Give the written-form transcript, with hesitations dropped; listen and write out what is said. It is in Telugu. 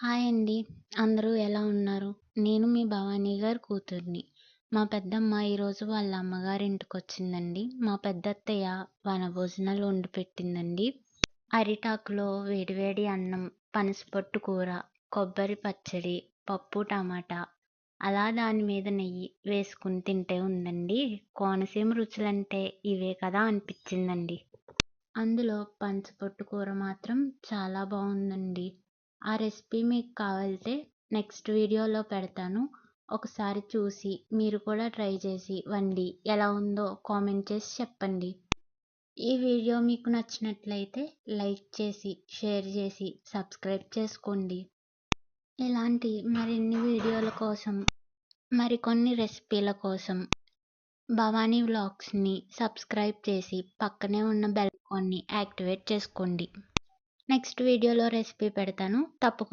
హాయ్ అండి. అందరూ ఎలా ఉన్నారు? నేను మీ భవానీ గారి కూతుర్ని. మా పెద్దమ్మ ఈరోజు వాళ్ళ అమ్మగారింటికొచ్చిందండి. మా పెద్దత్తయ్య వనభోజనాలు వండి పెట్టిందండి. అరిటాకులో వేడివేడి అన్నం, పనసపొట్టు కూర, కొబ్బరి పచ్చడి, పప్పు, టమాటా అలా దాని మీద నెయ్యి వేసుకుని తింటే ఉందండి. కోనసీమ రుచులంటే ఇవే కదా అనిపించిందండి. అందులో పనసపొట్టు కూర మాత్రం చాలా బావుందండి. ఆ రెసిపీ మీకు కావాలితే నెక్స్ట్ వీడియోలో పెడతాను. ఒకసారి చూసి మీరు కూడా ట్రై చేసి వండి ఎలా ఉందో కామెంట్ చేసి చెప్పండి. ఈ వీడియో మీకు నచ్చినట్లయితే లైక్ చేసి, షేర్ చేసి, సబ్స్క్రైబ్ చేసుకోండి. ఇలాంటి మరిన్ని వీడియోల కోసం, మరికొన్ని రెసిపీల కోసం భవానీ వ్లాగ్స్‌ని సబ్స్క్రైబ్ చేసి పక్కనే ఉన్న బెల్ ఐకాన్‌ని యాక్టివేట్ చేసుకోండి. నెక్స్ట్ వీడియోలో రెసిపీ పెడతాను. తప్పకుండా